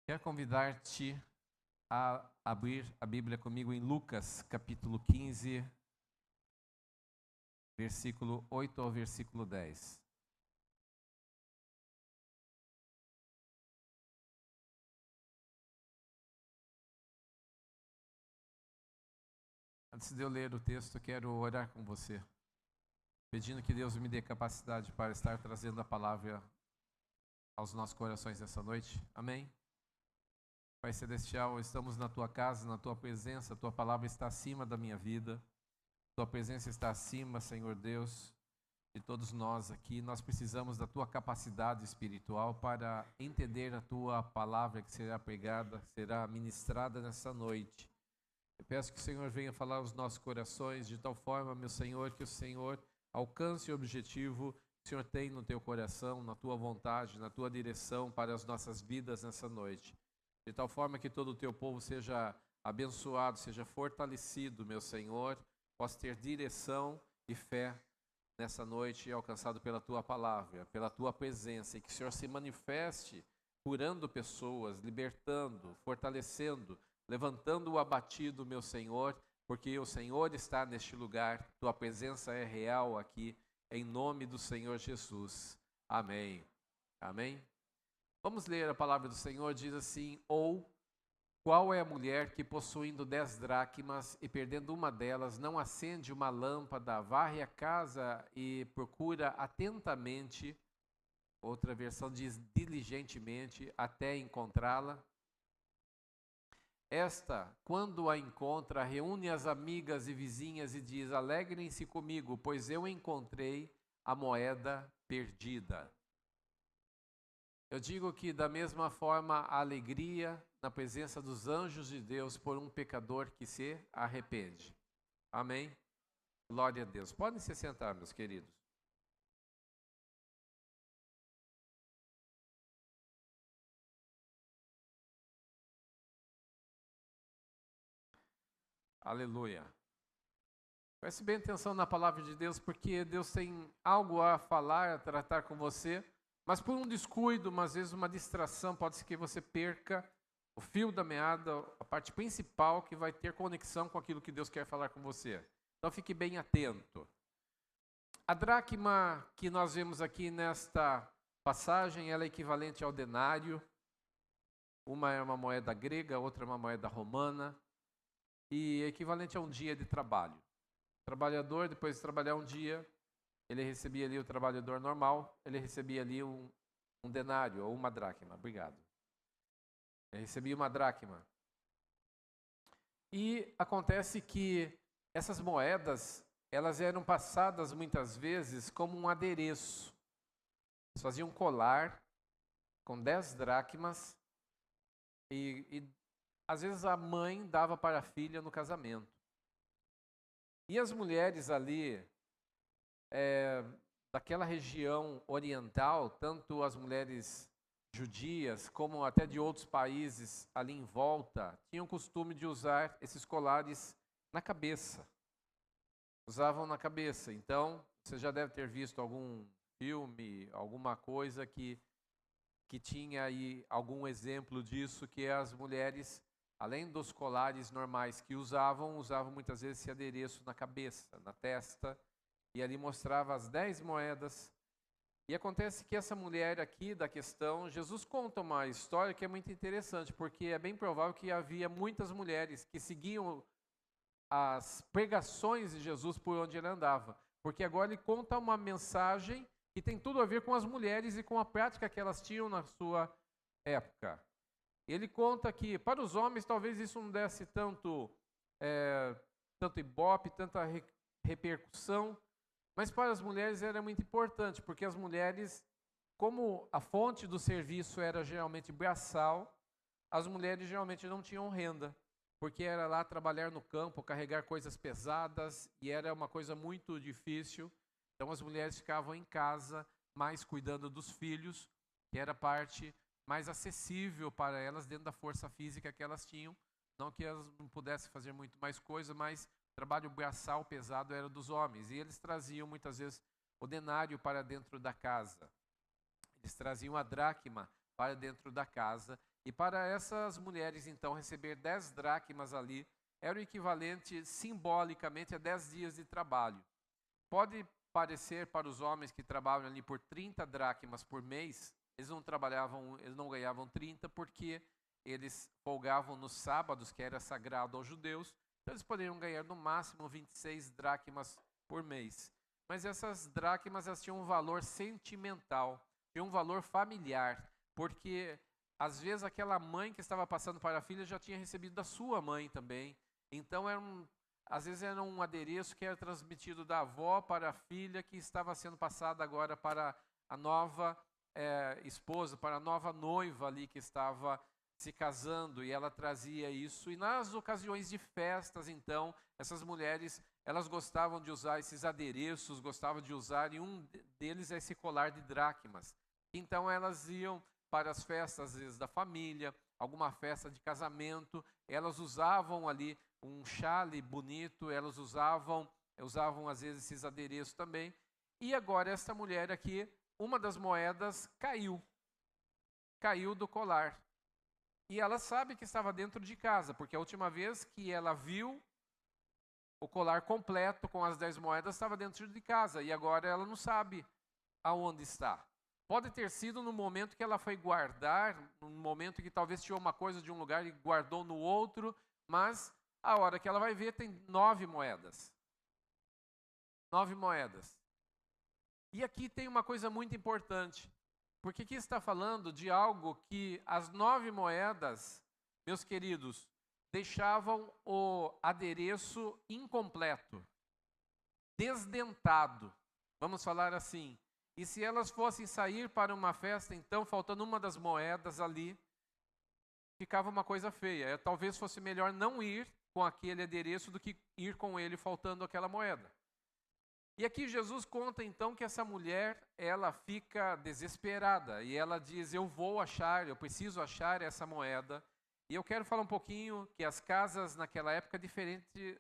Quero convidar-te a abrir a Bíblia comigo em Lucas, capítulo 15, versículo 8 ao versículo 10. Antes de eu ler o texto, quero orar com você, pedindo que Deus me dê capacidade para estar trazendo a palavra aos nossos corações nessa noite. Amém? Pai Celestial, estamos na Tua casa, na Tua presença, a Tua palavra está acima da minha vida, Tua presença está acima, Senhor Deus, de todos nós aqui. Nós precisamos da Tua capacidade espiritual para entender a Tua palavra que será pregada, será ministrada nessa noite. Eu peço que o Senhor venha falar aos nossos corações de tal forma, meu Senhor, que o Senhor alcance o objetivo que o Senhor tem no Teu coração, na Tua vontade, na Tua direção para as nossas vidas nessa noite. De tal forma que todo o Teu povo seja abençoado, seja fortalecido, meu Senhor, possa ter direção e fé nessa noite, alcançado pela Tua palavra, pela Tua presença, e que o Senhor se manifeste curando pessoas, libertando, fortalecendo, levantando o abatido, meu Senhor, porque o Senhor está neste lugar, Tua presença é real aqui, em nome do Senhor Jesus. Amém. Amém. Vamos ler a palavra do Senhor, diz assim: ou qual é a mulher que, possuindo 10 dracmas e perdendo uma delas, não acende uma lâmpada, varre a casa e procura atentamente, outra versão diz diligentemente, até encontrá-la? Esta, quando a encontra, reúne as amigas e vizinhas e diz: alegrem-se comigo, pois eu encontrei a moeda perdida. Eu digo que da mesma forma a alegria na presença dos anjos de Deus por um pecador que se arrepende. Amém? Glória a Deus. Podem se sentar, meus queridos. Aleluia. Preste bem atenção na palavra de Deus, porque Deus tem algo a falar, a tratar com você, mas por um descuido, às vezes uma distração, pode ser que você perca o fio da meada, a parte principal que vai ter conexão com aquilo que Deus quer falar com você. Então fique bem atento. A dracma que nós vemos aqui nesta passagem, ela é equivalente ao denário. Uma é uma moeda grega, outra é uma moeda romana, e é equivalente a um dia de trabalho. O trabalhador, depois de trabalhar um dia, ele recebia ali, o trabalhador normal, ele recebia ali um denário ou uma dracma. Obrigado. Ele recebia uma dracma. E acontece que essas moedas, elas eram passadas muitas vezes como um adereço. Eles faziam um colar com 10 dracmas e às vezes a mãe dava para a filha no casamento. E as mulheres ali, daquela região oriental, tanto as mulheres judias como até de outros países ali em volta, tinham o costume de usar esses colares na cabeça. Usavam na cabeça. Então, você já deve ter visto algum filme, alguma coisa que tinha aí algum exemplo disso, que as mulheres, além dos colares normais que usavam muitas vezes esse adereço na cabeça, na testa, e ali mostrava as 10 moedas. E acontece que essa mulher aqui da questão, Jesus conta uma história que é muito interessante, porque é bem provável que havia muitas mulheres que seguiam as pregações de Jesus por onde ele andava, porque agora ele conta uma mensagem que tem tudo a ver com as mulheres e com a prática que elas tinham na sua época. Ele conta que para os homens talvez isso não desse tanto ibope, tanta repercussão, mas para as mulheres era muito importante, porque as mulheres, como a fonte do serviço era geralmente braçal, as mulheres geralmente não tinham renda, porque era lá trabalhar no campo, carregar coisas pesadas, e era uma coisa muito difícil. Então as mulheres ficavam em casa, mais cuidando dos filhos, que era a parte mais acessível para elas dentro da força física que elas tinham. Não que elas não pudessem fazer muito mais coisa, mas o trabalho braçal pesado era dos homens. E eles traziam muitas vezes o denário para dentro da casa. Eles traziam a dracma para dentro da casa. E para essas mulheres, então, receber 10 dracmas ali era o equivalente simbolicamente a 10 dias de trabalho. Pode parecer para os homens que trabalham ali por 30 dracmas por mês, eles não ganhavam 30 porque eles folgavam nos sábados, que era sagrado aos judeus, então eles poderiam ganhar no máximo 26 dracmas por mês. Mas essas dracmas elas tinham um valor sentimental, tinham um valor familiar, porque às vezes aquela mãe que estava passando para a filha já tinha recebido da sua mãe também. Então às vezes era um adereço que era transmitido da avó para a filha, que estava sendo passada agora para a nova esposa, para a nova noiva ali que estava se casando, e ela trazia isso. E nas ocasiões de festas, então, essas mulheres, elas gostavam de usar esses adereços, gostavam de usar, e um deles é esse colar de dracmas. Então elas iam para as festas, às vezes, da família, alguma festa de casamento, elas usavam ali um chale bonito, elas usavam às vezes esses adereços também. E agora essa mulher aqui, uma das moedas caiu do colar. E ela sabe que estava dentro de casa, porque a última vez que ela viu o colar completo com as 10 moedas estava dentro de casa, e agora ela não sabe aonde está. Pode ter sido no momento que ela foi guardar, num momento que talvez tirou uma coisa de um lugar e guardou no outro, mas a hora que ela vai ver tem 9 moedas. 9 moedas. E aqui tem uma coisa muito importante, porque aqui está falando de algo que as 9 moedas, meus queridos, deixavam o adereço incompleto, desdentado, vamos falar assim. E se elas fossem sair para uma festa, então, faltando uma das moedas ali, ficava uma coisa feia. Talvez fosse melhor não ir com aquele adereço do que ir com ele faltando aquela moeda. E aqui Jesus conta então que essa mulher, ela fica desesperada e ela diz: eu preciso achar essa moeda. E eu quero falar um pouquinho que as casas naquela época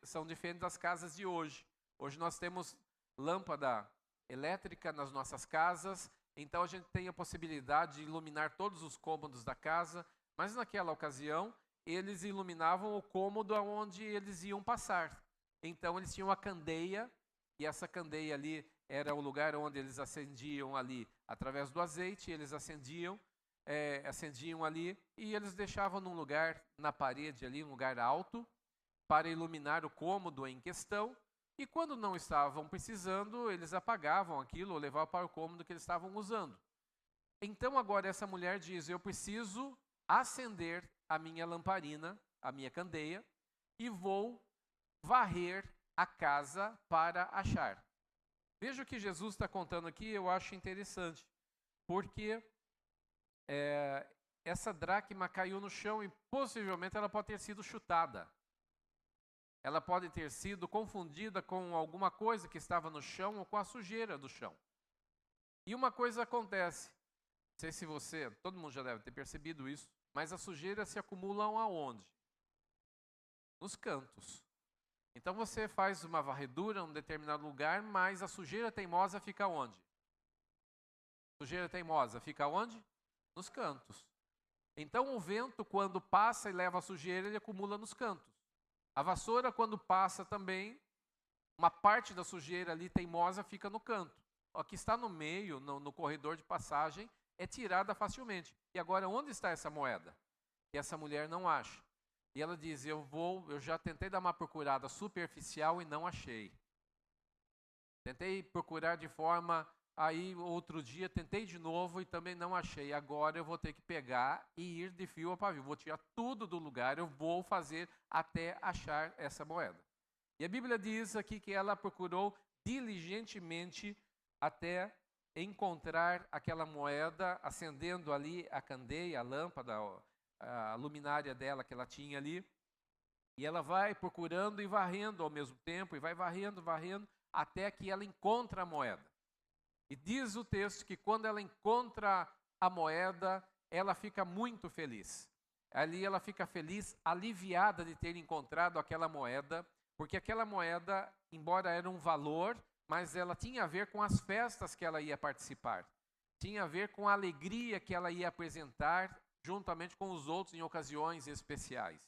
são diferentes das casas de hoje. Hoje nós temos lâmpada elétrica nas nossas casas, então a gente tem a possibilidade de iluminar todos os cômodos da casa, mas naquela ocasião eles iluminavam o cômodo onde eles iam passar. Então eles tinham a candeia, e essa candeia ali era o lugar onde eles acendiam ali através do azeite, eles acendiam ali e eles deixavam num lugar na parede ali, um lugar alto, para iluminar o cômodo em questão. E quando não estavam precisando, eles apagavam aquilo ou levavam para o cômodo que eles estavam usando. Então agora essa mulher diz: eu preciso acender a minha lamparina, a minha candeia, e vou varrer a casa para achar. Veja o que Jesus está contando aqui, eu acho interessante, porque essa dracma caiu no chão e possivelmente ela pode ter sido chutada. Ela pode ter sido confundida com alguma coisa que estava no chão ou com a sujeira do chão. E uma coisa acontece, não sei se todo mundo já deve ter percebido isso, mas as sujeiras se acumulam aonde? Nos cantos. Então você faz uma varredura em um determinado lugar, mas a sujeira teimosa fica onde? Sujeira teimosa fica onde? Nos cantos. Então o vento, quando passa e leva a sujeira, ele acumula nos cantos. A vassoura, quando passa também, uma parte da sujeira ali teimosa fica no canto. O que está no meio, no corredor de passagem, é tirada facilmente. E agora, onde está essa moeda? E essa mulher não acha. E ela diz: eu já tentei dar uma procurada superficial e não achei. Tentei procurar de forma, aí outro dia tentei de novo e também não achei. Agora eu vou ter que pegar e ir de fio a pavio. Vou tirar tudo do lugar, eu vou fazer até achar essa moeda. E a Bíblia diz aqui que ela procurou diligentemente até encontrar aquela moeda, acendendo ali a candeia, a lâmpada, a luminária dela que ela tinha ali. E ela vai procurando e varrendo ao mesmo tempo, e vai varrendo, até que ela encontra a moeda. E diz o texto que quando ela encontra a moeda, ela fica muito feliz. Ali ela fica feliz, aliviada de ter encontrado aquela moeda, porque aquela moeda, embora era um valor, mas ela tinha a ver com as festas que ela ia participar. Tinha a ver com a alegria que ela ia apresentar juntamente com os outros em ocasiões especiais.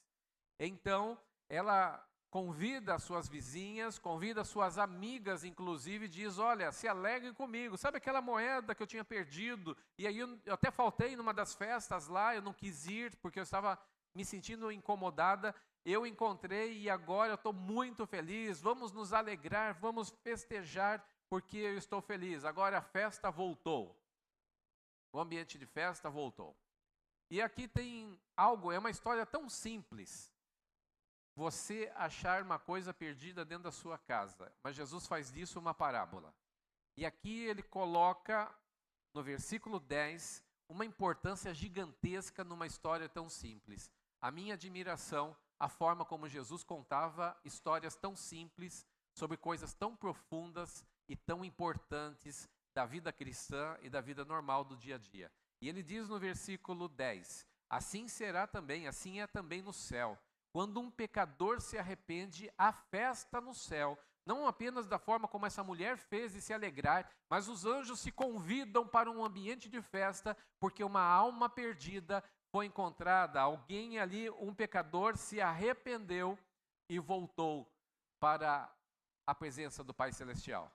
Então, ela convida as suas vizinhas, convida as suas amigas, inclusive, e diz, olha, se alegrem comigo. Sabe aquela moeda que eu tinha perdido? E aí eu até faltei numa das festas lá, eu não quis ir, porque eu estava me sentindo incomodada. Eu encontrei e agora eu estou muito feliz. Vamos nos alegrar, vamos festejar, porque eu estou feliz. Agora a festa voltou. O ambiente de festa voltou. E aqui tem algo, é uma história tão simples. Você achar uma coisa perdida dentro da sua casa. Mas Jesus faz disso uma parábola. E aqui ele coloca, no versículo 10, uma importância gigantesca numa história tão simples. A minha admiração, a forma como Jesus contava histórias tão simples, sobre coisas tão profundas e tão importantes da vida cristã e da vida normal do dia a dia. E ele diz no versículo 10, assim será também, assim é também no céu. Quando um pecador se arrepende, há festa no céu, não apenas da forma como essa mulher fez de se alegrar, mas os anjos se convidam para um ambiente de festa, porque uma alma perdida foi encontrada, alguém ali, um pecador, se arrependeu e voltou para a presença do Pai Celestial.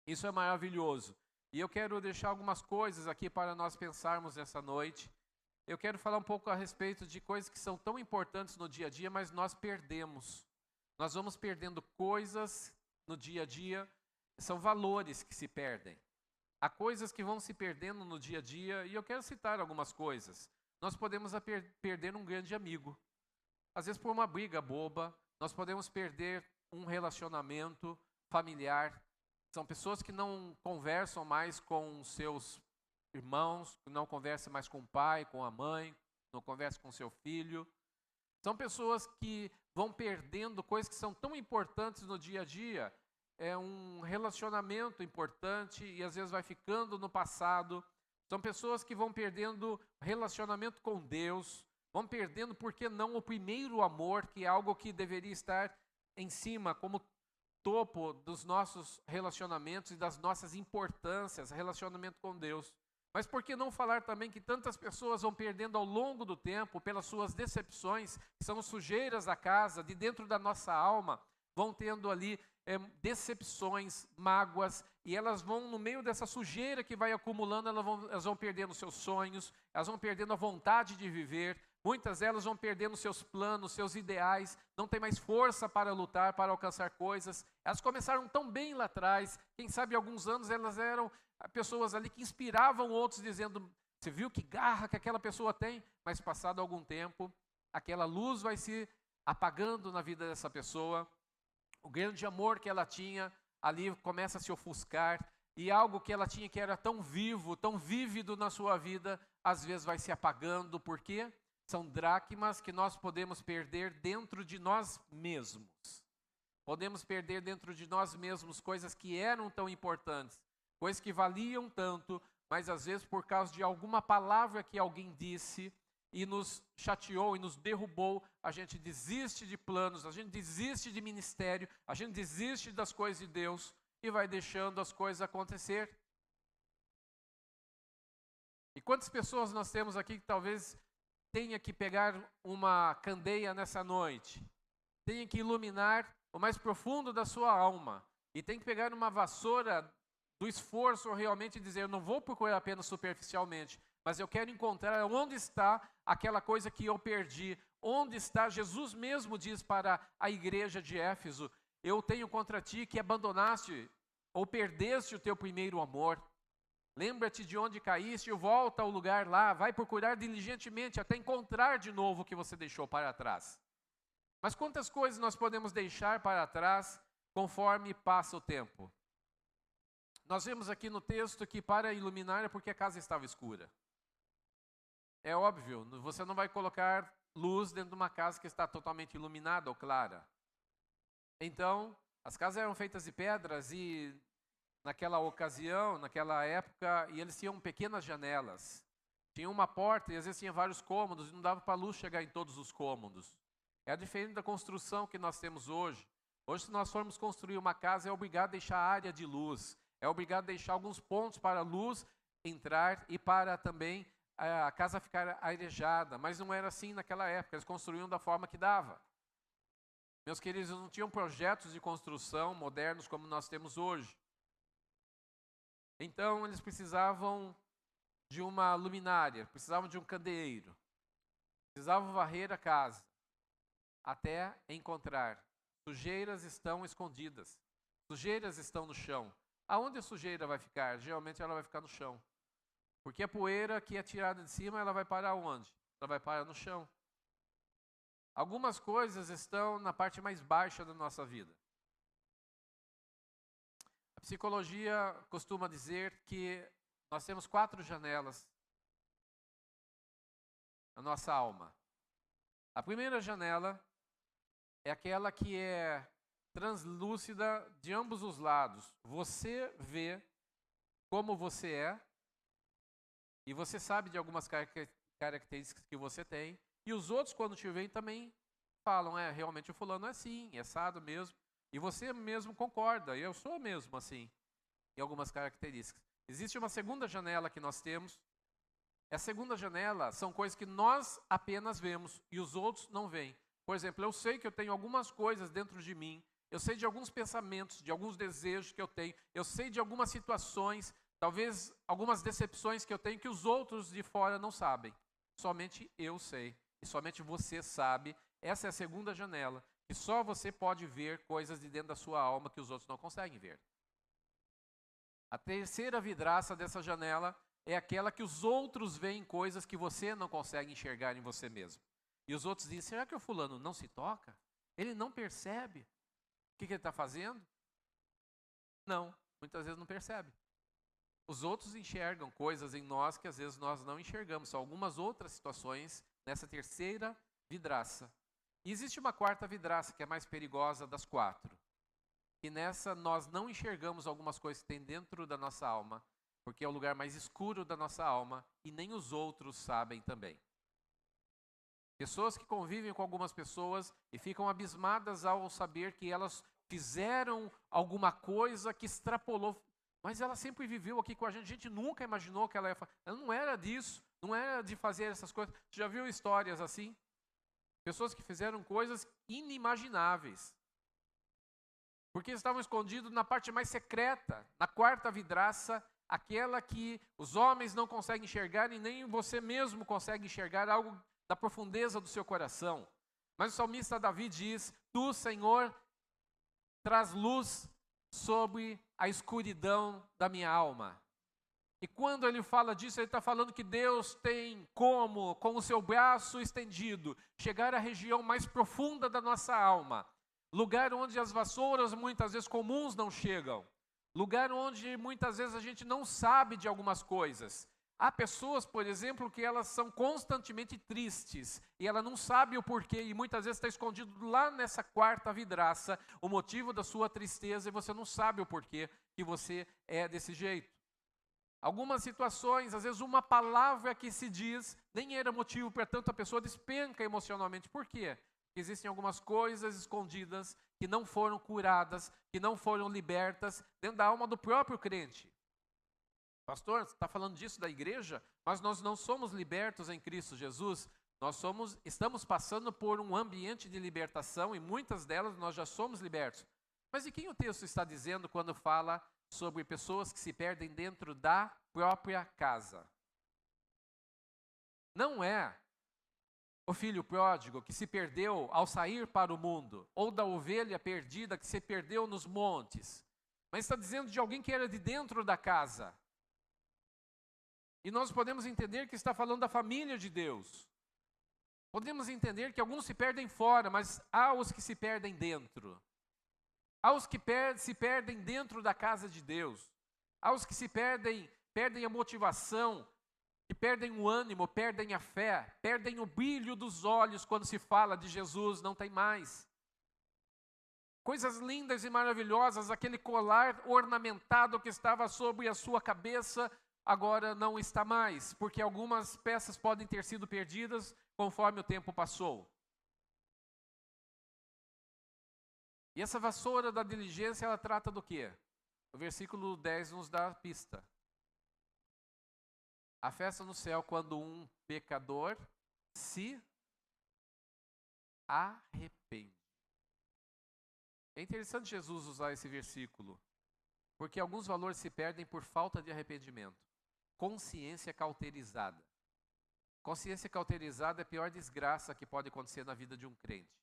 Isso é maravilhoso. E eu quero deixar algumas coisas aqui para nós pensarmos nessa noite. Eu quero falar um pouco a respeito de coisas que são tão importantes no dia a dia, mas nós perdemos. Nós vamos perdendo coisas no dia a dia, são valores que se perdem. Há coisas que vão se perdendo no dia a dia, e eu quero citar algumas coisas. Nós podemos perder um grande amigo. Às vezes por uma briga boba, nós podemos perder um relacionamento familiar. São pessoas que não conversam mais com seus irmãos, não conversa mais com o pai, com a mãe, não conversa com seu filho. São pessoas que vão perdendo coisas que são tão importantes no dia a dia. É um relacionamento importante e às vezes vai ficando no passado. São pessoas que vão perdendo relacionamento com Deus, vão perdendo, por que não, o primeiro amor, que é algo que deveria estar em cima, como topo dos nossos relacionamentos e das nossas importâncias, relacionamento com Deus. Mas por que não falar também que tantas pessoas vão perdendo ao longo do tempo, pelas suas decepções, que são sujeiras da casa, de dentro da nossa alma, vão tendo ali decepções, mágoas, e elas vão, no meio dessa sujeira que vai acumulando, elas vão perdendo seus sonhos, elas vão perdendo a vontade de viver, muitas delas vão perdendo seus planos, seus ideais, não tem mais força para lutar, para alcançar coisas. Elas começaram tão bem lá atrás, quem sabe há alguns anos elas eram pessoas ali que inspiravam outros, dizendo, você viu que garra que aquela pessoa tem? Mas passado algum tempo, aquela luz vai se apagando na vida dessa pessoa, o grande amor que ela tinha ali começa a se ofuscar, e algo que ela tinha que era tão vivo, tão vívido na sua vida, às vezes vai se apagando. Por quê? São dracmas que nós podemos perder dentro de nós mesmos. Podemos perder dentro de nós mesmos coisas que eram tão importantes, coisas que valiam tanto, mas às vezes por causa de alguma palavra que alguém disse e nos chateou e nos derrubou, a gente desiste de planos, a gente desiste de ministério, a gente desiste das coisas de Deus e vai deixando as coisas acontecer. E quantas pessoas nós temos aqui que talvez tenha que pegar uma candeia nessa noite, tenha que iluminar o mais profundo da sua alma, e tem que pegar uma vassoura do esforço realmente e dizer, eu não vou procurar apenas superficialmente, mas eu quero encontrar onde está aquela coisa que eu perdi, onde está. Jesus mesmo diz para a igreja de Éfeso, eu tenho contra ti que abandonaste ou perdeste o teu primeiro amor. Lembra-te de onde caíste e volta ao lugar lá, vai procurar diligentemente até encontrar de novo o que você deixou para trás. Mas quantas coisas nós podemos deixar para trás conforme passa o tempo? Nós vemos aqui no texto que para iluminar é porque a casa estava escura. É óbvio, você não vai colocar luz dentro de uma casa que está totalmente iluminada ou clara. Então, as casas eram feitas de pedras e naquela ocasião, naquela época, e eles tinham pequenas janelas. Tinha uma porta e às vezes tinha vários cômodos e não dava para a luz chegar em todos os cômodos. É diferente da construção que nós temos hoje. Hoje, se nós formos construir uma casa, é obrigado a deixar área de luz. É obrigado a deixar alguns pontos para a luz entrar e para também a casa ficar arejada, mas não era assim naquela época, eles construíam da forma que dava. Meus queridos, não tinham projetos de construção modernos como nós temos hoje. Então, eles precisavam de uma luminária, precisavam de um candeeiro, precisavam varrer a casa, até encontrar. Sujeiras estão escondidas, sujeiras estão no chão. Aonde a sujeira vai ficar? Geralmente ela vai ficar no chão. Porque a poeira que é tirada de cima, ela vai parar onde? Ela vai parar no chão. Algumas coisas estão na parte mais baixa da nossa vida. A psicologia costuma dizer que nós temos 4 janelas na nossa alma. A primeira janela é aquela que é translúcida de ambos os lados. Você vê como você é e você sabe de algumas características que você tem. E os outros, quando te veem, também falam, realmente o fulano é assim, é assado mesmo. E você mesmo concorda, eu sou mesmo assim, em algumas características. Existe uma segunda janela que nós temos. A segunda janela são coisas que nós apenas vemos e os outros não veem. Por exemplo, eu sei que eu tenho algumas coisas dentro de mim, eu sei de alguns pensamentos, de alguns desejos que eu tenho, eu sei de algumas situações, talvez algumas decepções que eu tenho que os outros de fora não sabem. Somente eu sei. E somente você sabe. Essa é a segunda janela, que só você pode ver coisas de dentro da sua alma que os outros não conseguem ver. A terceira vidraça dessa janela é aquela que os outros veem coisas que você não consegue enxergar em você mesmo. E os outros dizem, será que o fulano não se toca? Ele não percebe? O que ele está fazendo? Não, muitas vezes não percebe. Os outros enxergam coisas em nós que às vezes nós não enxergamos. São algumas outras situações nessa terceira vidraça. E existe uma quarta vidraça que é mais perigosa das 4. E nessa nós não enxergamos algumas coisas que tem dentro da nossa alma, porque é o lugar mais escuro da nossa alma e nem os outros sabem também. Pessoas que convivem com algumas pessoas e ficam abismadas ao saber que elas fizeram alguma coisa que extrapolou. Mas ela sempre viveu aqui com a gente nunca imaginou que ela ia fazer. Ela não era disso, não era de fazer essas coisas. Você já viu histórias assim? Pessoas que fizeram coisas inimagináveis. Porque estavam escondidos na parte mais secreta, na quarta vidraça, aquela que os homens não conseguem enxergar e nem você mesmo consegue enxergar, algo da profundeza do seu coração. Mas o salmista Davi diz, tu, Senhor, traz luz sobre a escuridão da minha alma. E quando ele fala disso, ele está falando que Deus tem como, com o seu braço estendido, chegar à região mais profunda da nossa alma. Lugar onde as vassouras, muitas vezes comuns, não chegam. Lugar onde, muitas vezes, a gente não sabe de algumas coisas. Há pessoas, por exemplo, que elas são constantemente tristes. E ela não sabe o porquê. E muitas vezes está escondido lá nessa quarta vidraça o motivo da sua tristeza. E você não sabe o porquê que você é desse jeito. Algumas situações, às vezes uma palavra que se diz, nem era motivo para tanta pessoa despenca emocionalmente. Por quê? Porque existem algumas coisas escondidas que não foram curadas, que não foram libertas dentro da alma do próprio crente. Pastor, você está falando disso da igreja? Mas nós não somos libertos em Cristo Jesus. Estamos passando por um ambiente de libertação e muitas delas nós já somos libertos. Mas de quem o texto está dizendo quando fala sobre pessoas que se perdem dentro da própria casa? Não é o filho pródigo que se perdeu ao sair para o mundo, ou da ovelha perdida que se perdeu nos montes, mas está dizendo de alguém que era de dentro da casa. E nós podemos entender que está falando da família de Deus. Podemos entender que alguns se perdem fora, mas há os que se perdem dentro. Há os que se perdem dentro da casa de Deus. Há os que se perdem a motivação, que perdem o ânimo, perdem a fé, perdem o brilho dos olhos quando se fala de Jesus, não tem mais. Coisas lindas e maravilhosas, aquele colar ornamentado que estava sobre a sua cabeça, agora não está mais, porque algumas peças podem ter sido perdidas conforme o tempo passou. E essa vassoura da diligência, ela trata do quê? O versículo 10 nos dá a pista. A festa no céu quando um pecador se arrepende. É interessante Jesus usar esse versículo, porque alguns valores se perdem por falta de arrependimento. Consciência cauterizada. Consciência cauterizada é a pior desgraça que pode acontecer na vida de um crente.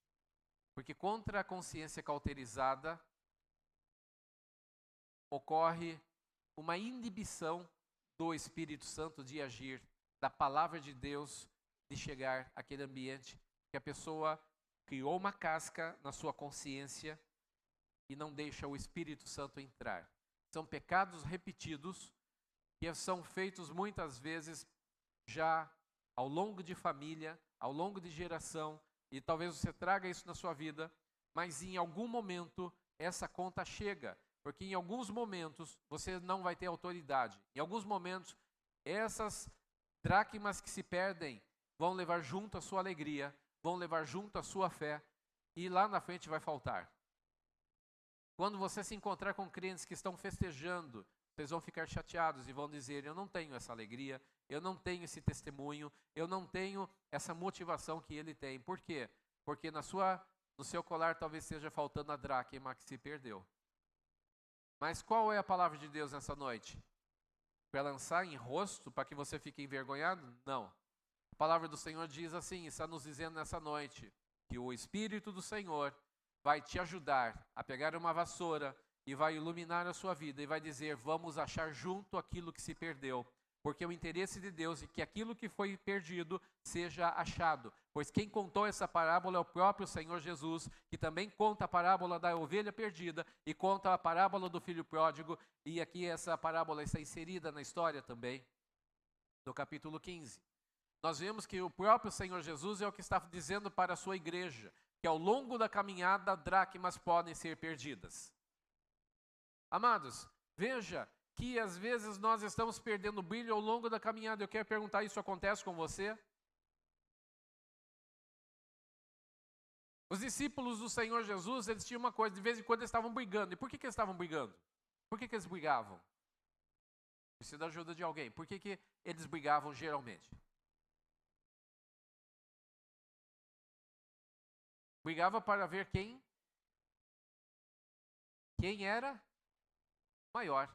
Porque contra a consciência cauterizada ocorre uma inibição do Espírito Santo de agir, da palavra de Deus de chegar àquele ambiente que a pessoa criou uma casca na sua consciência e não deixa o Espírito Santo entrar. São pecados repetidos que são feitos muitas vezes já ao longo de família, ao longo de geração, e talvez você traga isso na sua vida, mas em algum momento essa conta chega, porque em alguns momentos você não vai ter autoridade. Em alguns momentos essas dracmas que se perdem vão levar junto a sua alegria, vão levar junto a sua fé, e lá na frente vai faltar. Quando você se encontrar com crentes que estão festejando, vocês vão ficar chateados e vão dizer: eu não tenho essa alegria, eu não tenho esse testemunho, eu não tenho essa motivação que ele tem. Por quê? Porque no seu colar talvez esteja faltando a dracma que se perdeu. Mas qual é a palavra de Deus nessa noite? Para lançar em rosto, para que você fique envergonhado? Não. A palavra do Senhor diz assim, está nos dizendo nessa noite, que o Espírito do Senhor vai te ajudar a pegar uma vassoura e vai iluminar a sua vida e vai dizer: vamos achar junto aquilo que se perdeu, porque o interesse de Deus é que aquilo que foi perdido seja achado, pois quem contou essa parábola é o próprio Senhor Jesus, que também conta a parábola da ovelha perdida e conta a parábola do filho pródigo, e aqui essa parábola está inserida na história também, no capítulo 15. Nós vemos que o próprio Senhor Jesus é o que está dizendo para a sua igreja, que ao longo da caminhada, dracmas podem ser perdidas. Amados, veja que às vezes nós estamos perdendo o brilho ao longo da caminhada. Eu quero perguntar, isso acontece com você? Os discípulos do Senhor Jesus, eles tinham uma coisa, de vez em quando eles estavam brigando. E por que eles estavam brigando? Por que eles brigavam? Precisa da ajuda de alguém. Por que eles brigavam geralmente? Brigava para ver quem era maior.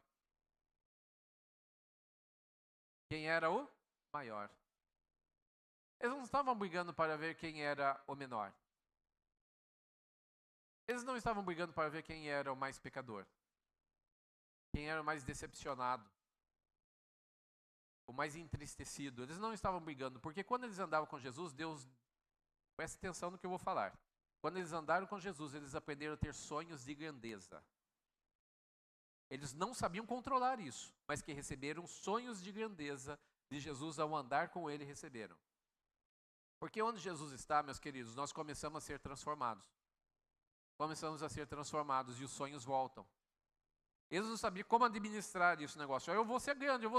Quem era o maior. Eles não estavam brigando para ver quem era o menor. Eles não estavam brigando para ver quem era o mais pecador. Quem era o mais decepcionado. O mais entristecido. Eles não estavam brigando, porque quando eles andavam com Jesus, Deus... Preste atenção no que eu vou falar. Quando eles andaram com Jesus, eles aprenderam a ter sonhos de grandeza. Eles não sabiam controlar isso, mas que receberam sonhos de grandeza de Jesus ao andar com ele, receberam. Porque onde Jesus está, meus queridos, nós começamos a ser transformados. Começamos a ser transformados e os sonhos voltam. Eles não sabiam como administrar esse negócio. Eu vou ser grande, o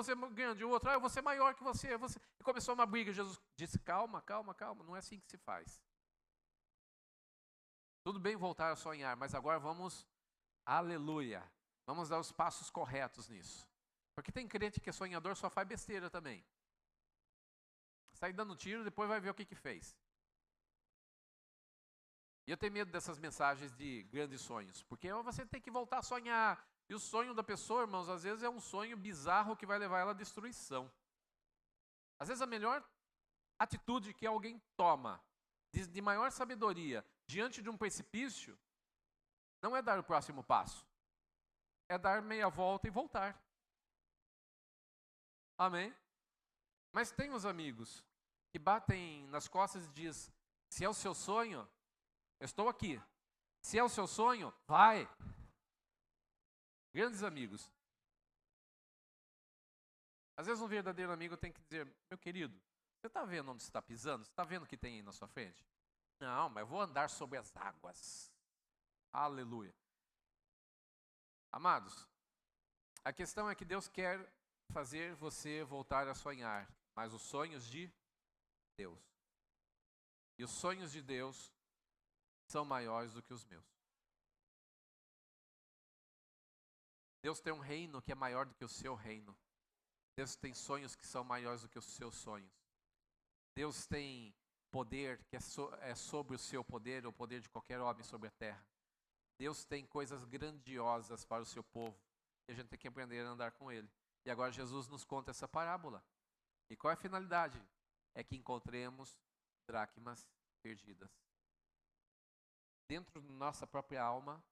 outro, eu vou ser maior que você. E começou uma briga. Jesus disse: calma, calma, calma, não é assim que se faz. Tudo bem voltar a sonhar, mas agora vamos, aleluia, vamos dar os passos corretos nisso. Porque tem crente que é sonhador, só faz besteira também. Sai dando tiro, depois vai ver o que fez. E eu tenho medo dessas mensagens de grandes sonhos, porque você tem que voltar a sonhar. E o sonho da pessoa, irmãos, às vezes é um sonho bizarro que vai levar ela à destruição. Às vezes a melhor atitude que alguém toma, de maior sabedoria, diante de um precipício, não é dar o próximo passo. É dar meia volta e voltar. Amém? Mas tem uns amigos que batem nas costas e diz: se é o seu sonho, eu estou aqui. Se é o seu sonho, vai. Grandes amigos. Às vezes um verdadeiro amigo tem que dizer: meu querido, você está vendo onde você está pisando? Você está vendo o que tem aí na sua frente? Não, mas eu vou andar sobre as águas. Aleluia. Amados, a questão é que Deus quer fazer você voltar a sonhar, mas os sonhos de Deus. E os sonhos de Deus são maiores do que os meus. Deus tem um reino que é maior do que o seu reino. Deus tem sonhos que são maiores do que os seus sonhos. Deus tem poder que é sobre o seu poder, o poder de qualquer homem sobre a terra. Deus tem coisas grandiosas para o seu povo. E a gente tem que aprender a andar com Ele. E agora Jesus nos conta essa parábola. E qual é a finalidade? É que encontremos dracmas perdidas. Dentro da nossa própria alma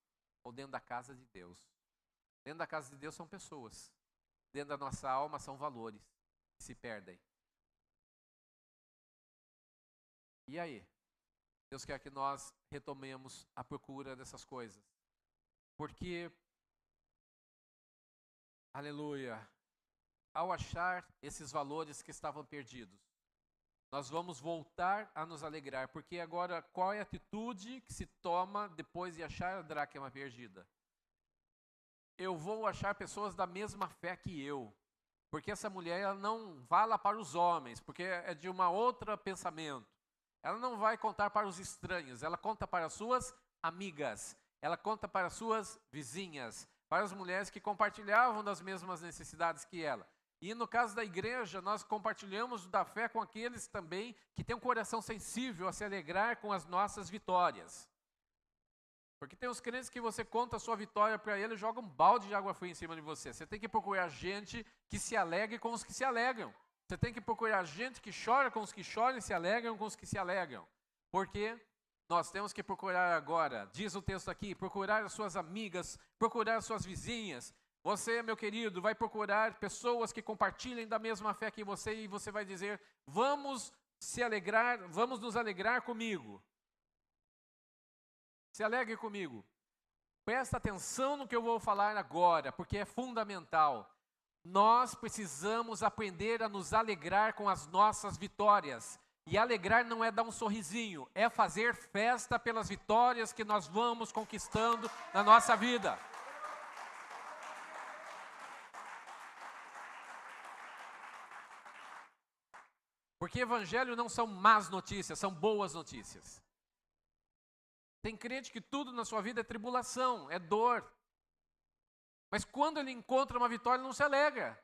ou dentro da casa de Deus. Dentro da casa de Deus são pessoas. Dentro da nossa alma são valores que se perdem. E aí? Deus quer que nós retomemos a procura dessas coisas. Porque, aleluia, ao achar esses valores que estavam perdidos, nós vamos voltar a nos alegrar. Porque agora, qual é a atitude que se toma depois de achar a dracma perdida? Eu vou achar pessoas da mesma fé que eu. Porque essa mulher ela não fala para os homens, porque é de uma outra pensamento. Ela não vai contar para os estranhos, ela conta para as suas amigas, ela conta para as suas vizinhas, para as mulheres que compartilhavam das mesmas necessidades que ela. E no caso da igreja, nós compartilhamos da fé com aqueles também que têm um coração sensível a se alegrar com as nossas vitórias. Porque tem os crentes que você conta a sua vitória para ele e joga um balde de água fria em cima de você. Você tem que procurar gente que se alegre com os que se alegram. Você tem que procurar gente que chora com os que choram e se alegram com os que se alegram. Porque nós temos que procurar agora, diz o texto aqui, procurar as suas amigas, procurar as suas vizinhas. Você, meu querido, vai procurar pessoas que compartilhem da mesma fé que você e você vai dizer, vamos se alegrar, vamos nos alegrar comigo. Se alegre comigo. Presta atenção no que eu vou falar agora, porque é fundamental. Nós precisamos aprender a nos alegrar com as nossas vitórias. E alegrar não é dar um sorrisinho, é fazer festa pelas vitórias que nós vamos conquistando na nossa vida. Porque evangelho não são más notícias, são boas notícias. Tem crente que tudo na sua vida é tribulação, é dor. Mas quando ele encontra uma vitória, ele não se alegra.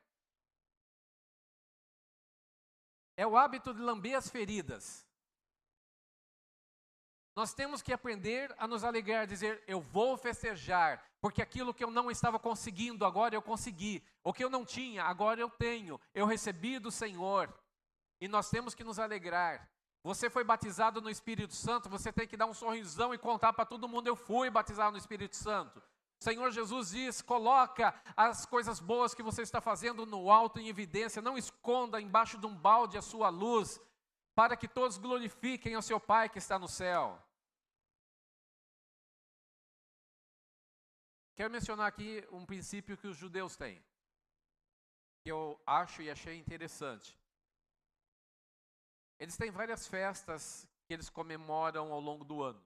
É o hábito de lamber as feridas. Nós temos que aprender a nos alegrar, dizer, eu vou festejar, porque aquilo que eu não estava conseguindo, agora eu consegui. O que eu não tinha, agora eu tenho. Eu recebi do Senhor. E nós temos que nos alegrar. Você foi batizado no Espírito Santo, você tem que dar um sorrisão e contar para todo mundo, eu fui batizado no Espírito Santo. O Senhor Jesus diz, coloca as coisas boas que você está fazendo no alto em evidência, não esconda embaixo de um balde a sua luz, para que todos glorifiquem ao seu Pai que está no céu. Quero mencionar aqui um princípio que os judeus têm, que eu acho e achei interessante. Eles têm várias festas que eles comemoram ao longo do ano.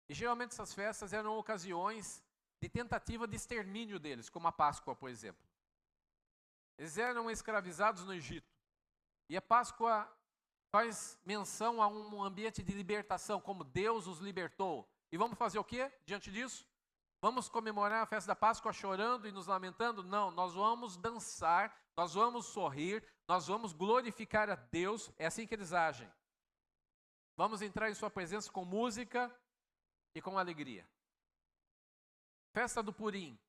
E geralmente essas festas eram ocasiões de tentativa de extermínio deles, como a Páscoa, por exemplo. Eles eram escravizados no Egito. E a Páscoa faz menção a um ambiente de libertação, como Deus os libertou. E vamos fazer o quê diante disso? Vamos comemorar a festa da Páscoa chorando e nos lamentando? Não, nós vamos dançar, nós vamos sorrir, nós vamos glorificar a Deus. É assim que eles agem. Vamos entrar em sua presença com música e com alegria. Festa do Purim,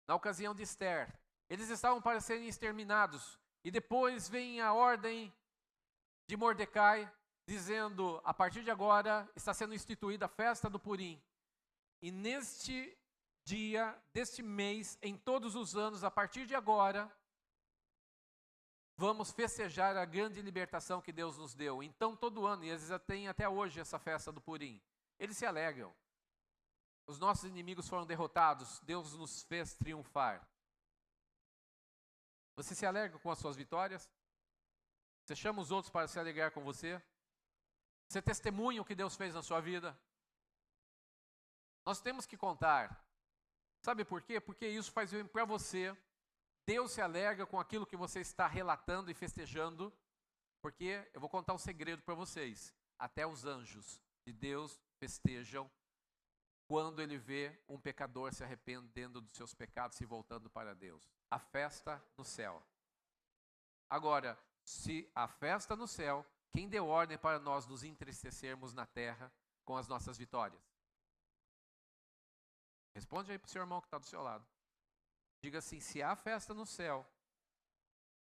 na ocasião de Ester, eles estavam para serem exterminados. E depois vem a ordem de Mordecai, dizendo, a partir de agora está sendo instituída a festa do Purim. E neste dia, deste mês, em todos os anos, a partir de agora, vamos festejar a grande libertação que Deus nos deu. Então, todo ano, e eles têm até hoje essa festa do Purim, eles se alegram. Os nossos inimigos foram derrotados, Deus nos fez triunfar. Você se alegra com as suas vitórias? Você chama os outros para se alegrar com você? Você testemunha o que Deus fez na sua vida? Nós temos que contar. Sabe por quê? Porque isso faz bem para você. Deus se alegra com aquilo que você está relatando e festejando. Porque eu vou contar um segredo para vocês. Até os anjos de Deus festejam quando ele vê um pecador se arrependendo dos seus pecados e voltando para Deus. A festa no céu. Agora, se a festa no céu, quem deu ordem para nós nos entristecermos na terra com as nossas vitórias? Responde aí para o seu irmão que está do seu lado. Diga assim, se há festa no céu,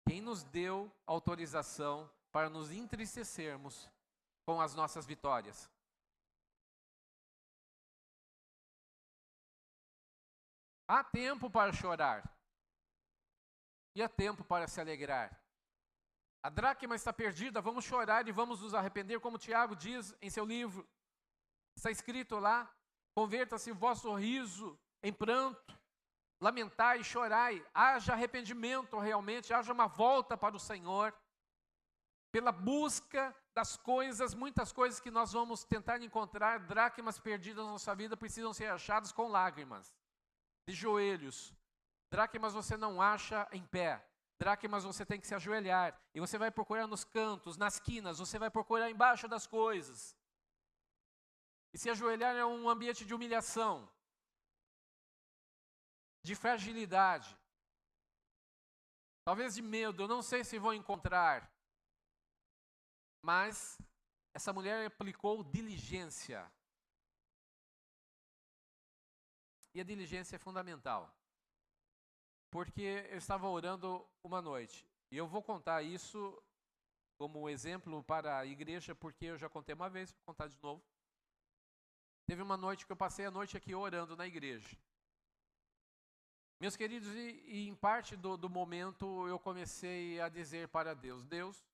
quem nos deu autorização para nos entristecermos com as nossas vitórias? Há tempo para chorar. E há tempo para se alegrar. A dracma está perdida, vamos chorar e vamos nos arrepender, como Tiago diz em seu livro. Está escrito lá, converta-se o vosso riso em pranto, lamentai e chorai, haja arrependimento realmente, haja uma volta para o Senhor, pela busca das coisas, muitas coisas que nós vamos tentar encontrar, dracmas perdidas na nossa vida precisam ser achadas com lágrimas, de joelhos. Dracmas você não acha em pé, dracmas você tem que se ajoelhar, e você vai procurar nos cantos, nas quinas, você vai procurar embaixo das coisas. E se ajoelhar é um ambiente de humilhação, de fragilidade, talvez de medo, eu não sei se vou encontrar, mas essa mulher aplicou diligência. E a diligência é fundamental, porque eu estava orando uma noite, e eu vou contar isso como exemplo para a igreja, porque eu já contei uma vez, vou contar de novo. Teve uma noite que eu passei a noite aqui orando na igreja. Meus queridos, e em parte do momento eu comecei a dizer para Deus, Deus,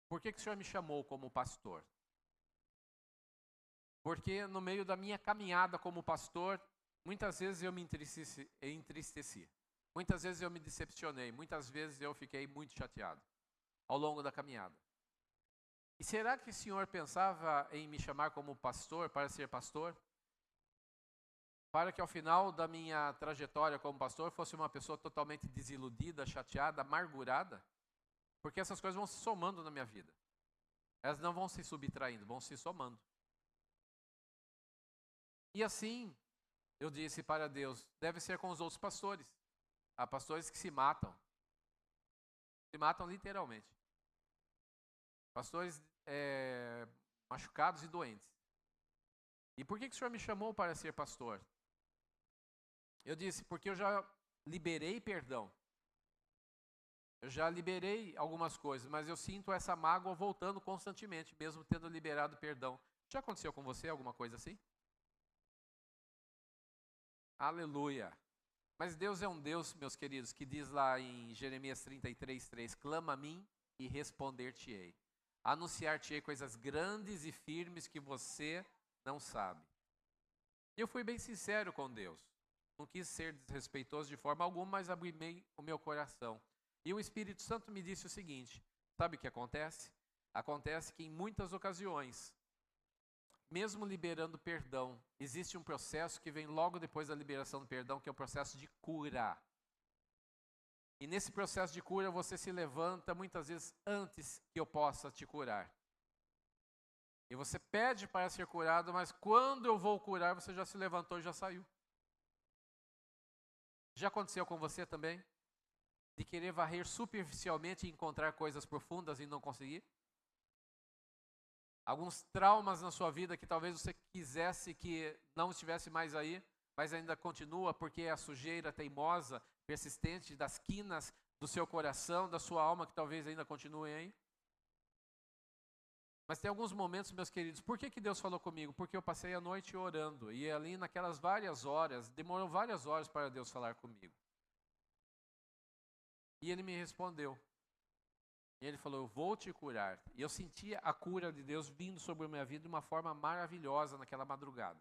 por que o Senhor me chamou como pastor? Porque no meio da minha caminhada como pastor, muitas vezes eu me entristeci. Muitas vezes eu me decepcionei. Muitas vezes eu fiquei muito chateado ao longo da caminhada. E será que o Senhor pensava em me chamar como pastor, para ser pastor? Para que ao final da minha trajetória como pastor fosse uma pessoa totalmente desiludida, chateada, amargurada? Porque essas coisas vão se somando na minha vida. Elas não vão se subtraindo, vão se somando. E assim, eu disse para Deus, deve ser com os outros pastores. Há pastores que se matam literalmente. Pastores machucados e doentes. E por que o Senhor me chamou para ser pastor? Eu disse, porque eu já liberei perdão. Eu já liberei algumas coisas, mas eu sinto essa mágoa voltando constantemente, mesmo tendo liberado perdão. Já aconteceu com você alguma coisa assim? Aleluia. Mas Deus é um Deus, meus queridos, que diz lá em Jeremias 33:3, clama a mim e responder-te-ei. Anunciar-te-ei coisas grandes e firmes que você não sabe. Eu fui bem sincero com Deus. Não quis ser desrespeitoso de forma alguma, mas abri o meu coração. E o Espírito Santo me disse o seguinte, sabe o que acontece? Acontece que em muitas ocasiões, mesmo liberando perdão, existe um processo que vem logo depois da liberação do perdão, que é o processo de cura. E nesse processo de cura você se levanta muitas vezes antes que eu possa te curar. E você pede para ser curado, mas quando eu vou curar, você já se levantou e já saiu. Já aconteceu com você também? De querer varrer superficialmente e encontrar coisas profundas e não conseguir? Alguns traumas na sua vida que talvez você quisesse que não estivesse mais aí, mas ainda continua porque é a sujeira teimosa, persistente das quinas do seu coração, da sua alma, que talvez ainda continuem aí. Mas tem alguns momentos, meus queridos, por que Deus falou comigo? Porque eu passei a noite orando, e ali naquelas várias horas, demorou várias horas para Deus falar comigo. E Ele me respondeu. E Ele falou, eu vou te curar. E eu sentia a cura de Deus vindo sobre a minha vida de uma forma maravilhosa naquela madrugada.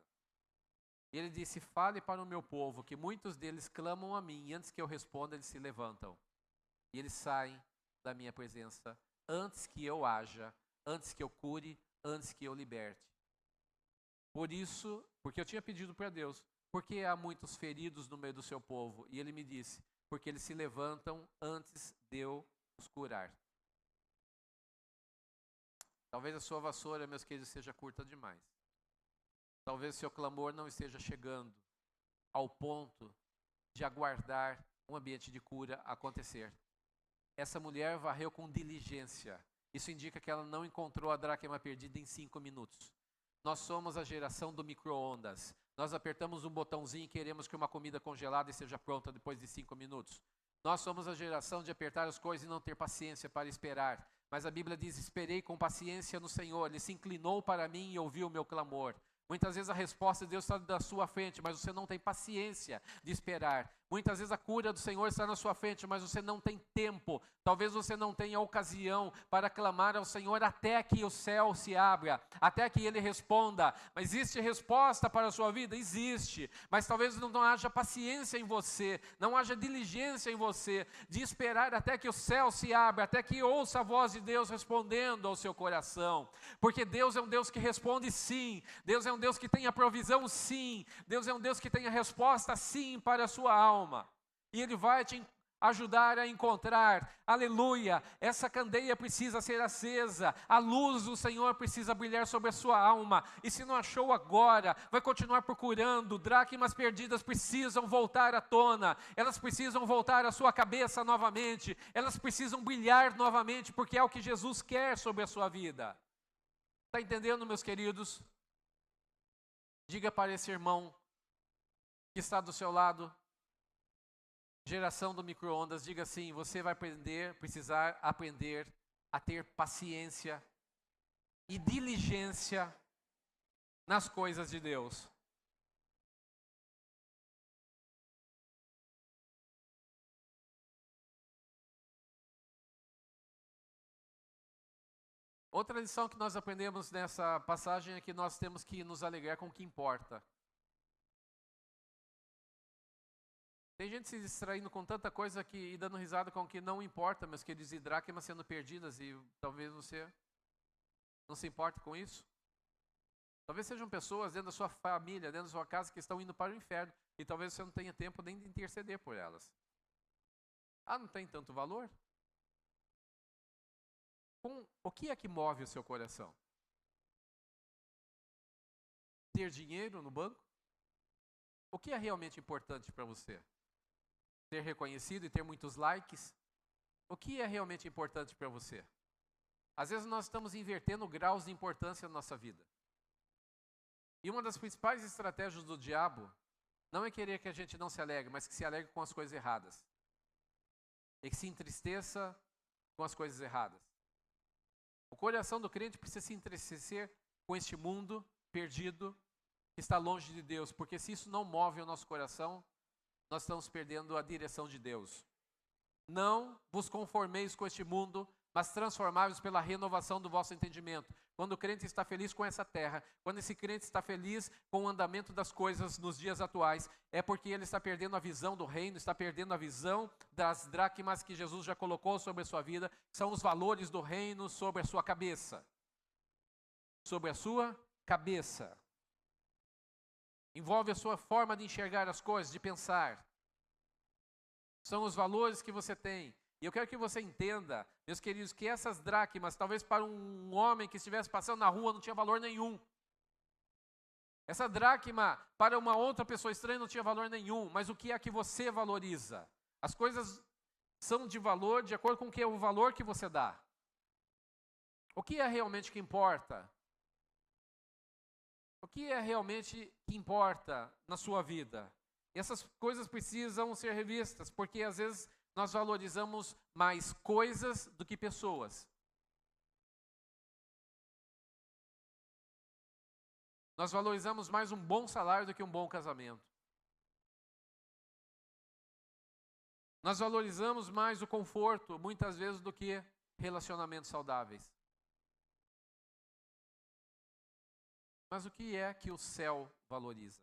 E Ele disse, fale para o meu povo que muitos deles clamam a mim, e antes que eu responda, eles se levantam. E eles saem da minha presença antes que eu haja, antes que eu cure, antes que eu liberte. Por isso, porque eu tinha pedido para Deus, porque há muitos feridos no meio do seu povo? E Ele me disse, porque eles se levantam antes de eu os curar. Talvez a sua vassoura, meus queridos, seja curta demais. Talvez o seu clamor não esteja chegando ao ponto de aguardar um ambiente de cura acontecer. essa mulher varreu com diligência. Isso indica que ela não encontrou a dracma perdida em 5 minutos. Nós somos a geração do micro-ondas. Nós apertamos um botãozinho e queremos que uma comida congelada esteja pronta depois de 5 minutos. Nós somos a geração de apertar as coisas e não ter paciência para esperar. Mas a Bíblia diz, esperei com paciência no Senhor. Ele se inclinou para mim e ouviu o meu clamor. Muitas vezes a resposta de Deus está da sua frente, mas você não tem paciência de esperar. Muitas vezes a cura do Senhor está na sua frente, mas você não tem tempo. Talvez você não tenha ocasião para clamar ao Senhor até que o céu se abra, até que Ele responda. Mas existe resposta para a sua vida? Existe. Mas talvez não haja paciência em você, não haja diligência em você de esperar até que o céu se abra, até que ouça a voz de Deus respondendo ao seu coração. Porque Deus é um Deus que responde sim. Deus é um Deus que tem a provisão sim. Deus é um Deus que tem a resposta sim para a sua alma. E Ele vai te ajudar a encontrar, aleluia, essa candeia precisa ser acesa, a luz do Senhor precisa brilhar sobre a sua alma, e se não achou agora, vai continuar procurando. Dracmas perdidas precisam voltar à tona, elas precisam voltar à sua cabeça novamente, elas precisam brilhar novamente, porque é o que Jesus quer sobre a sua vida. Está entendendo, meus queridos? Diga para esse irmão que está do seu lado, geração do micro-ondas, diga assim, você vai precisar aprender a ter paciência e diligência nas coisas de Deus. Outra lição que nós aprendemos nessa passagem é que nós temos que nos alegrar com o que importa. Tem gente se distraindo com tanta coisa e dando risada com o que não importa, meus queridos, e dracmas sendo perdidas, e talvez você não se importe com isso. Talvez sejam pessoas dentro da sua família, dentro da sua casa, que estão indo para o inferno, e talvez você não tenha tempo nem de interceder por elas. Ah, não tem tanto valor? O que é que move o seu coração? Ter dinheiro no banco? O que é realmente importante para você? Ser reconhecido e ter muitos likes? O que é realmente importante para você? Às vezes nós estamos invertendo graus de importância na nossa vida. E uma das principais estratégias do diabo não é querer que a gente não se alegre, mas que se alegre com as coisas erradas. E que se entristeça com as coisas erradas. O coração do crente precisa se entristecer com este mundo perdido que está longe de Deus, porque se isso não move o nosso coração, nós estamos perdendo a direção de Deus. Não vos conformeis com este mundo, mas transformai-vos pela renovação do vosso entendimento. Quando o crente está feliz com essa terra, quando esse crente está feliz com o andamento das coisas nos dias atuais, é porque ele está perdendo a visão do reino, está perdendo a visão das dracmas que Jesus já colocou sobre a sua vida, que são os valores do reino sobre a sua cabeça. Sobre a sua cabeça. Envolve a sua forma de enxergar as coisas, de pensar. São os valores que você tem. E eu quero que você entenda, meus queridos, que essas dracmas, talvez para um homem que estivesse passando na rua, não tinha valor nenhum. Essa dracma, para uma outra pessoa estranha, não tinha valor nenhum. Mas o que é que você valoriza? As coisas são de valor de acordo com o valor que você dá. O que é realmente que importa? O que é realmente que importa na sua vida? E essas coisas precisam ser revistas, porque às vezes nós valorizamos mais coisas do que pessoas. Nós valorizamos mais um bom salário do que um bom casamento. Nós valorizamos mais o conforto, muitas vezes, do que relacionamentos saudáveis. Mas o que é que o céu valoriza?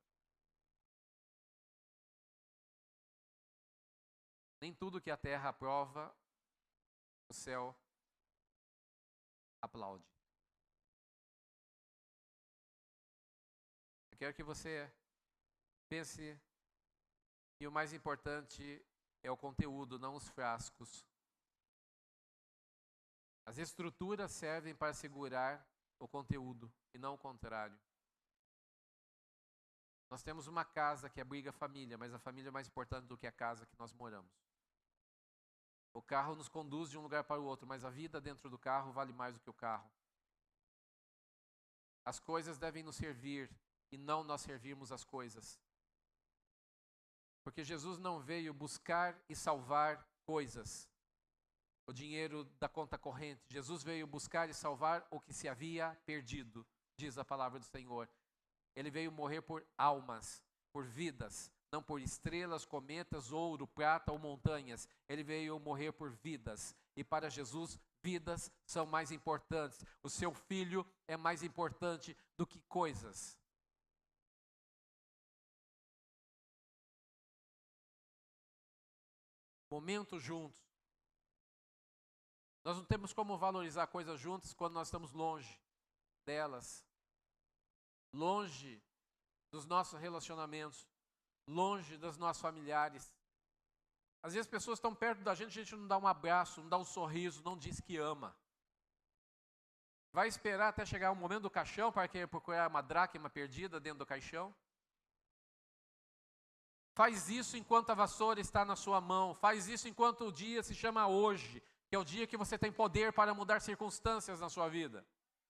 Nem tudo que a terra aprova, o céu aplaude. Eu quero que você pense que o mais importante é o conteúdo, não os frascos. As estruturas servem para segurar o conteúdo e não o contrário. Nós temos uma casa que abriga a família, mas a família é mais importante do que a casa que nós moramos. O carro nos conduz de um lugar para o outro, mas a vida dentro do carro vale mais do que o carro. As coisas devem nos servir e não nós servirmos as coisas. Porque Jesus não veio buscar e salvar coisas, o dinheiro da conta corrente. Jesus veio buscar e salvar o que se havia perdido, diz a palavra do Senhor. Ele veio morrer por almas, por vidas, não por estrelas, cometas, ouro, prata ou montanhas. Ele veio morrer por vidas. E para Jesus, vidas são mais importantes. O seu filho é mais importante do que coisas. Momentos juntos. Nós não temos como valorizar coisas juntas quando nós estamos longe delas. Longe dos nossos relacionamentos. Longe dos nossos familiares. Às vezes pessoas estão perto da gente, a gente não dá um abraço, não dá um sorriso, não diz que ama. Vai esperar até chegar o momento do caixão para procurar uma dracma perdida dentro do caixão? Faz isso enquanto a vassoura está na sua mão. Faz isso enquanto o dia se chama hoje, que é o dia que você tem poder para mudar circunstâncias na sua vida,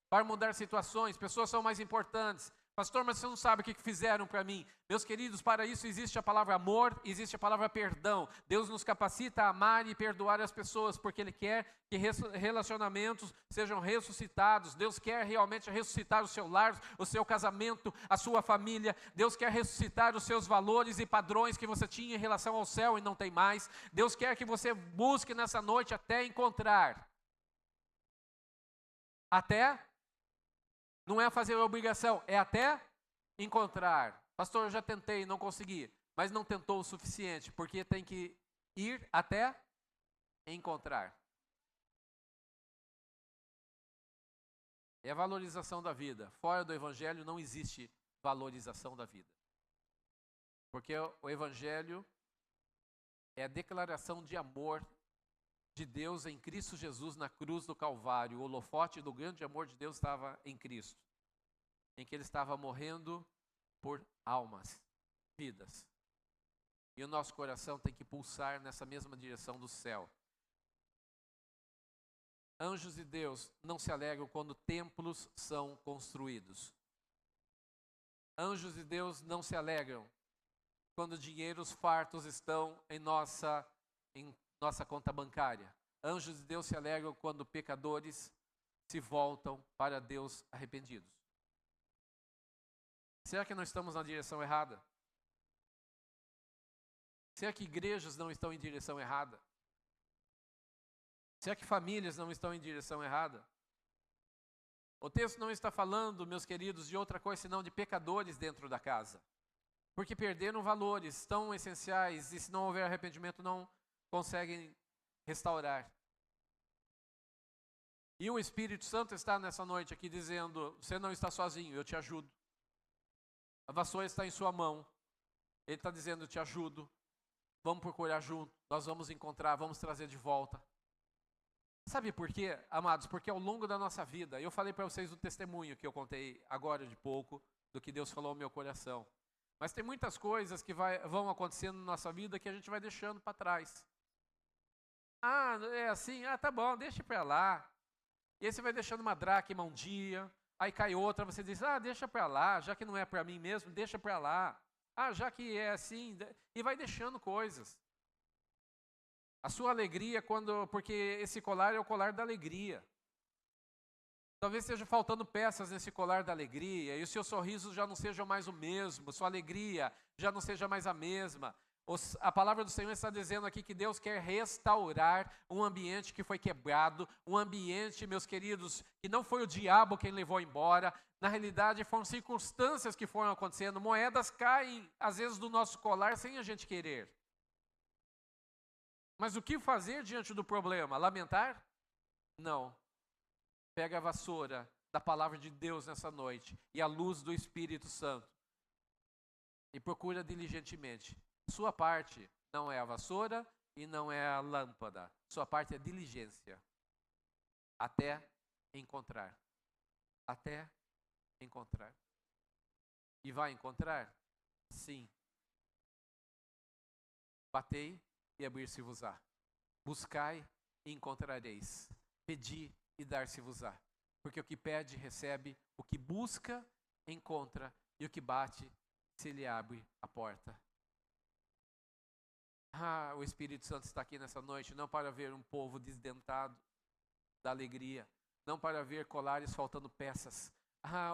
para mudar situações. Pessoas são mais importantes. Pastor, mas você não sabe o que fizeram para mim. Meus queridos, para isso existe a palavra amor, existe a palavra perdão. Deus nos capacita a amar e perdoar as pessoas, porque Ele quer que relacionamentos sejam ressuscitados. Deus quer realmente ressuscitar o seu lar, o seu casamento, a sua família. Deus quer ressuscitar os seus valores e padrões que você tinha em relação ao céu e não tem mais. Deus quer que você busque nessa noite até encontrar. Até... Não é fazer a obrigação, é até encontrar. Pastor, eu já tentei, não consegui. Mas não tentou o suficiente, porque tem que ir até encontrar. É a valorização da vida. Fora do Evangelho não existe valorização da vida. Porque o Evangelho é a declaração de amor de Deus em Cristo Jesus na cruz do Calvário. O holofote do grande amor de Deus estava em Cristo, em que Ele estava morrendo por almas, vidas. E o nosso coração tem que pulsar nessa mesma direção do céu. Anjos de Deus não se alegram quando templos são construídos. Anjos de Deus não se alegram quando dinheiros fartos estão em nossa conta bancária. Anjos de Deus se alegram quando pecadores se voltam para Deus arrependidos. Será que não estamos na direção errada? Será que igrejas não estão em direção errada? Será que famílias não estão em direção errada? O texto não está falando, meus queridos, de outra coisa senão de pecadores dentro da casa. Porque perderam valores tão essenciais e se não houver arrependimento não conseguem restaurar. E o Espírito Santo está nessa noite aqui dizendo, você não está sozinho, eu te ajudo. A vassoura está em sua mão. Ele está dizendo, eu te ajudo. Vamos procurar junto, nós vamos encontrar, vamos trazer de volta. Sabe por quê, amados? Porque ao longo da nossa vida, eu falei para vocês o testemunho que eu contei agora de pouco, do que Deus falou ao meu coração. Mas tem muitas coisas que vão acontecendo na nossa vida que a gente vai deixando para trás. Ah, é assim? Ah, tá bom, deixa para lá. E aí você vai deixando uma dracma um dia, aí cai outra, você diz, ah, deixa para lá, já que não é para mim mesmo, deixa para lá. Ah, já que é assim, e vai deixando coisas. A sua alegria, porque esse colar é o colar da alegria. Talvez esteja faltando peças nesse colar da alegria, e o seu sorriso já não seja mais o mesmo, sua alegria já não seja mais a mesma. A palavra do Senhor está dizendo aqui que Deus quer restaurar um ambiente que foi quebrado, um ambiente, meus queridos, que não foi o diabo quem levou embora, na realidade foram circunstâncias que foram acontecendo, moedas caem às vezes do nosso colar sem a gente querer. Mas o que fazer diante do problema? Lamentar? Não. Pega a vassoura da palavra de Deus nessa noite e a luz do Espírito Santo e procura diligentemente. Sua parte não é a vassoura e não é a lâmpada. Sua parte é diligência. Até encontrar. Até encontrar. E vai encontrar? Sim. Batei e abrir-se-vos-á. Buscai e encontrareis. Pedi e dar-se-vos-á. Porque o que pede, recebe. O que busca, encontra. E o que bate, se lhe abre a porta. O Espírito Santo está aqui nessa noite, não para ver um povo desdentado da alegria, não para ver colares faltando peças.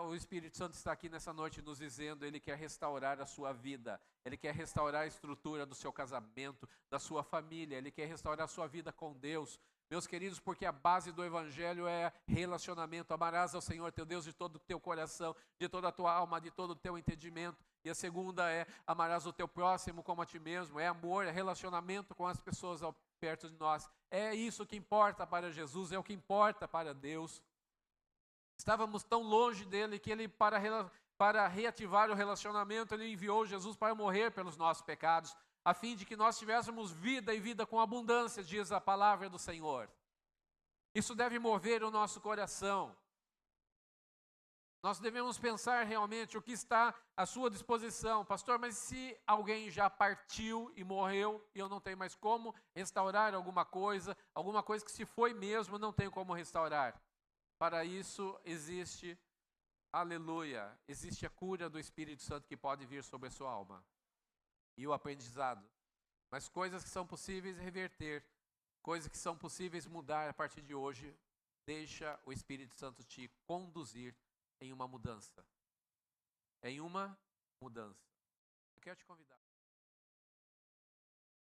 O Espírito Santo está aqui nessa noite nos dizendo, Ele quer restaurar a sua vida, Ele quer restaurar a estrutura do seu casamento, da sua família, Ele quer restaurar a sua vida com Deus. Meus queridos, porque a base do Evangelho é relacionamento. Amarás ao Senhor teu Deus de todo o teu coração, de toda a tua alma, de todo o teu entendimento. E a segunda é, amarás o teu próximo como a ti mesmo. É amor, é relacionamento com as pessoas perto de nós. É isso que importa para Jesus, é o que importa para Deus. Estávamos tão longe dele que ele, para reativar o relacionamento, ele enviou Jesus para morrer pelos nossos pecados, a fim de que nós tivéssemos vida e vida com abundância, diz a palavra do Senhor. Isso deve mover o nosso coração. Nós devemos pensar realmente o que está à sua disposição. Pastor, mas se alguém já partiu e morreu e eu não tenho mais como restaurar alguma coisa que se foi mesmo, não tenho como restaurar. Para isso existe, aleluia, existe a cura do Espírito Santo que pode vir sobre a sua alma. E o aprendizado. Mas coisas que são possíveis reverter, coisas que são possíveis mudar a partir de hoje, deixa o Espírito Santo te conduzir em uma mudança. Em uma mudança. Eu quero te convidar.